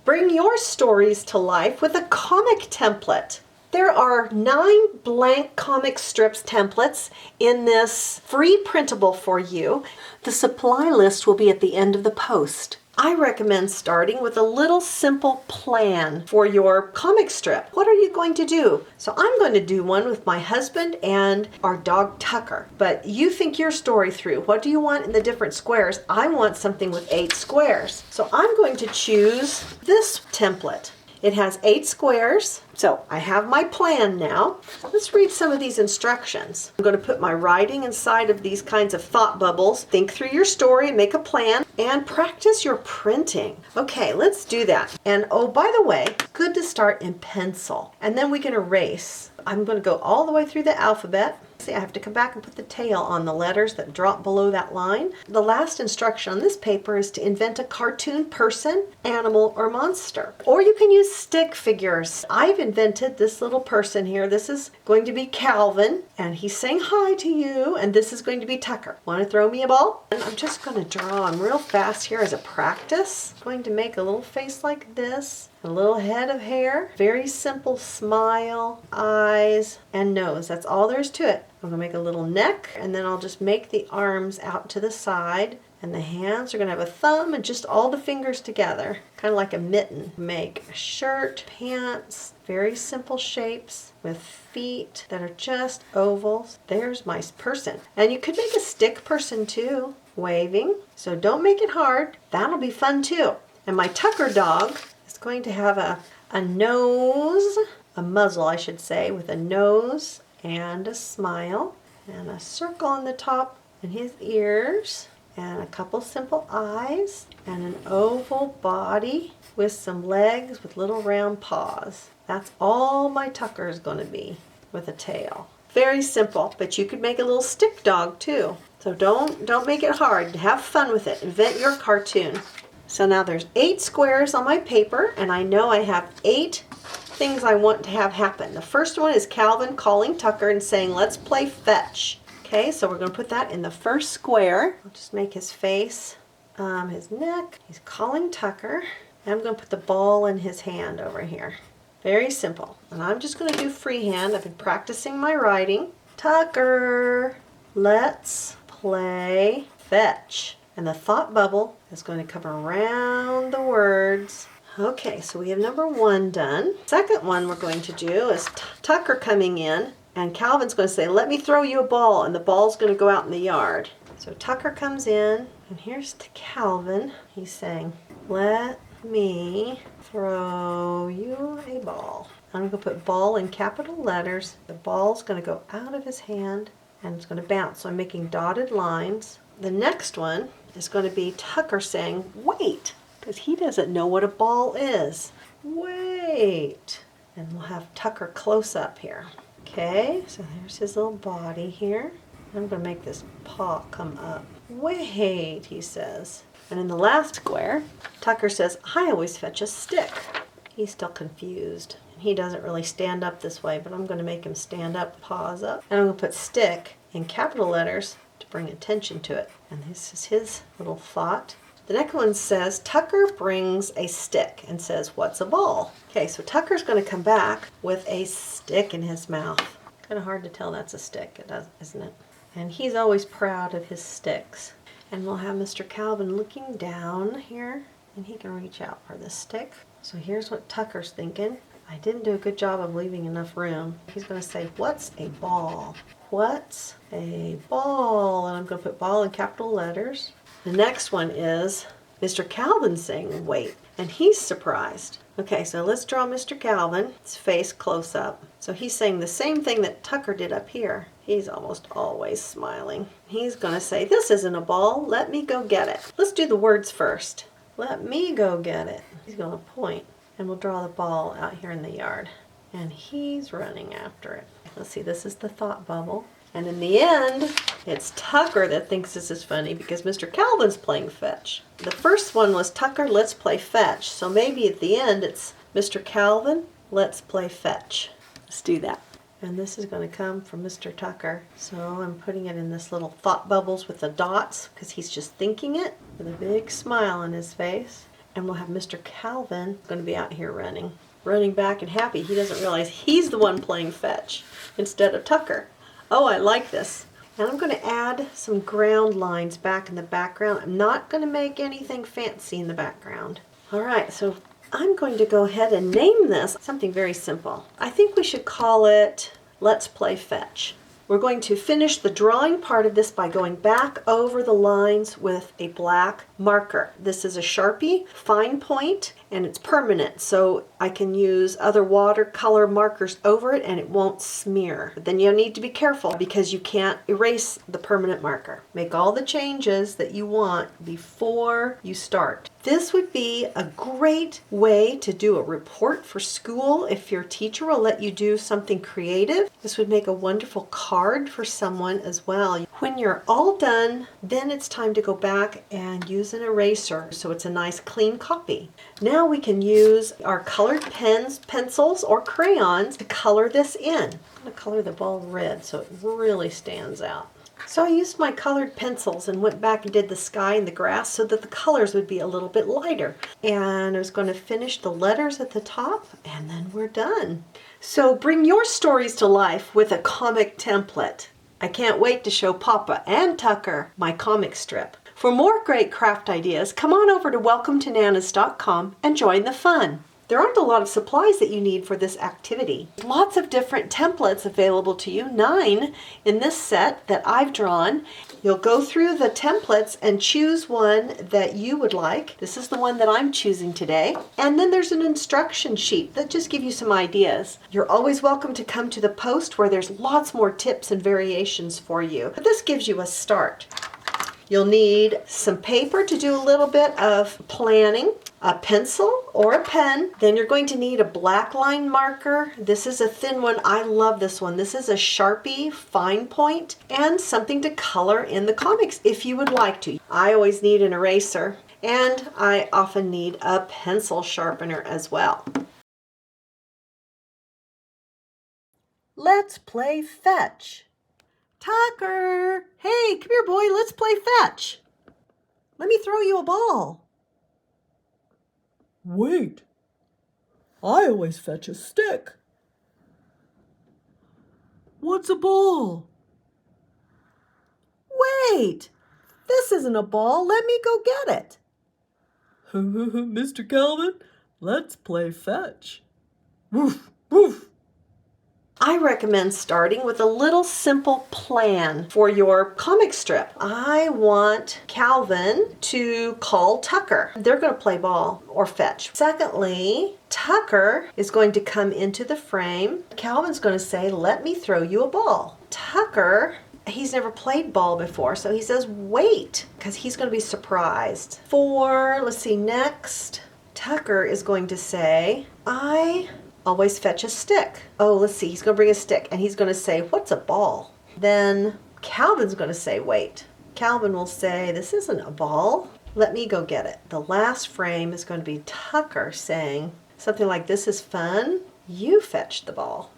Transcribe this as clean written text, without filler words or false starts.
Bring your stories to life with a comic template. There are 9 blank comic strips templates in this free printable for you. The supply list will be at the end of the post. I recommend starting with a little simple plan for your comic strip. What are you going to do? So I'm going to do one with my husband and our dog Tucker. But you think your story through. What do you want in the different squares? I want something with 8 squares. So I'm going to choose this template. It has 8 squares, so I have my plan now. Let's read some of these instructions. I'm going to put my writing inside of these kinds of thought bubbles. Think through your story, make a plan, and practice your printing. Okay, let's do that. And oh, by the way, good to start in pencil. And then we can erase. I'm going to go all the way through the alphabet. See, I have to come back and put the tail on the letters that drop below that line. The last instruction on this paper is to invent a cartoon person, animal, or monster. Or you can use stick figures. I've invented this little person here. This is going to be Calvin, and he's saying hi to you, and this is going to be Tucker. Want to throw me a ball? And I'm just going to draw him real fast here as a practice. I'm going to make a little face like this. A little head of hair, very simple smile, eyes, and nose. That's all there is to it. I'm going to make a little neck, and then I'll just make the arms out to the side, and the hands are going to have a thumb and just all the fingers together, kind of like a mitten. Make a shirt, pants, very simple shapes with feet that are just ovals. There's my person. And you could make a stick person too, waving. So don't make it hard. That'll be fun too. And my Tucker dog is going to have a nose, a muzzle I should say, with a nose and a smile and a circle on the top and his ears and a couple simple eyes and an oval body with some legs with little round paws. That's all my Tucker is going to be, with a tail. Very simple, but you could make a little stick dog too. So don't make it hard. Have fun with it. Invent your cartoon. So now there's 8 squares on my paper, and I know I have 8 things I want to have happen. The first one is Calvin calling Tucker and saying, let's play fetch. Okay, so we're going to put that in the first square. I'll just make his face, his neck. He's calling Tucker. And I'm going to put the ball in his hand over here. Very simple. And I'm just going to do freehand. I've been practicing my writing. Tucker, let's play fetch. And the thought bubble is going to come around the words. Okay, so we have number 1 done. Second one we're going to do is Tucker coming in, and Calvin's going to say, let me throw you a ball, and the ball's going to go out in the yard. So Tucker comes in, and here's to Calvin. He's saying, let me throw you a ball. I'm going to put ball in capital letters. The ball's going to go out of his hand, and it's going to bounce. So I'm making dotted lines. The next one is going to be Tucker saying, wait, because he doesn't know what a ball is. Wait. And we'll have Tucker close up here. Okay, so there's his little body here. I'm going to make this paw come up. Wait, he says. And in the last square, Tucker says, I always fetch a stick. He's still confused. He doesn't really stand up this way, but I'm going to make him stand up, paws up. And I'm going to put stick in capital letters to bring attention to it. And this is his little thought. The next one says, Tucker brings a stick and says, what's a ball? Okay, so Tucker's going to come back with a stick in his mouth. Kind of hard to tell that's a stick, isn't it? And he's always proud of his sticks. And we'll have Mr. Calvin looking down here, and he can reach out for the stick. So here's what Tucker's thinking. I didn't do a good job of leaving enough room. He's going to say, what's a ball? What's a ball? And I'm going to put ball in capital letters. The next one is Mr. Calvin saying, wait, and he's surprised. Okay, so let's draw Mr. Calvin's face close up. So he's saying the same thing that Tucker did up here. He's almost always smiling. He's going to say, this isn't a ball, let me go get it. Let's do the words first. Let me go get it. He's going to point, and we'll draw the ball out here in the yard. And he's running after it. Let's see, this is the thought bubble. And in the end, it's Tucker that thinks this is funny because Mr. Calvin's playing fetch. The first one was Tucker, let's play fetch. So maybe at the end it's Mr. Calvin, let's play fetch. Let's do that. And this is going to come from Mr. Tucker. So I'm putting it in this little thought bubbles with the dots because he's just thinking it with a big smile on his face. And we'll have Mr. Calvin going to be out here running back and happy. He doesn't realize he's the one playing fetch instead of Tucker. Oh, I like this. And I'm going to add some ground lines back in the background. I'm not going to make anything fancy in the background. All right, so I'm going to go ahead and name this something very simple. I think we should call it Let's Play Fetch. We're going to finish the drawing part of this by going back over the lines with a black marker. This is a Sharpie fine point and it's permanent, so I can use other watercolor markers over it and it won't smear. But then you need to be careful because you can't erase the permanent marker. Make all the changes that you want before you start. This would be a great way to do a report for school if your teacher will let you do something creative. This would make a wonderful card for someone as well. When you're all done, then it's time to go back and use an eraser so it's a nice clean copy. Now we can use our colored pens, pencils, or crayons to color this in. I'm going to color the ball red so it really stands out. So I used my colored pencils and went back and did the sky and the grass so that the colors would be a little bit lighter. And I was going to finish the letters at the top and then we're done. So bring your stories to life with a comic template. I can't wait to show Papa and Tucker my comic strip. For more great craft ideas, come on over to welcometonanas.com and join the fun. There aren't a lot of supplies that you need for this activity. Lots of different templates available to you, 9 in this set that I've drawn. You'll go through the templates and choose one that you would like. This is the one that I'm choosing today. And then there's an instruction sheet that just gives you some ideas. You're always welcome to come to the post where there's lots more tips and variations for you. But this gives you a start. You'll need some paper to do a little bit of planning, a pencil or a pen. Then you're going to need a black line marker. This is a thin one. I love this one. This is a Sharpie fine point and something to color in the comics if you would like to. I always need an eraser and I often need a pencil sharpener as well. Let's play fetch. Tucker! Hey, come here, boy. Let's play fetch. Let me throw you a ball. Wait, I always fetch a stick. What's a ball? Wait, this isn't a ball. Let me go get it. Mr. Calvin, let's play fetch. Woof, woof. I recommend starting with a little simple plan for your comic strip. I want Calvin to call Tucker. They're going to play ball or fetch. Secondly, Tucker is going to come into the frame. Calvin's going to say, "Let me throw you a ball." Tucker, he's never played ball before, so he says, "Wait," because he's going to be surprised. Next, Tucker is going to say, "I always fetch a stick." Oh, let's see, he's going to bring a stick and he's going to say, "What's a ball?" Then Calvin's going to say, "Wait." Calvin will say, "This isn't a ball. Let me go get it." The last frame is going to be Tucker saying something like, "This is fun. You fetch the ball."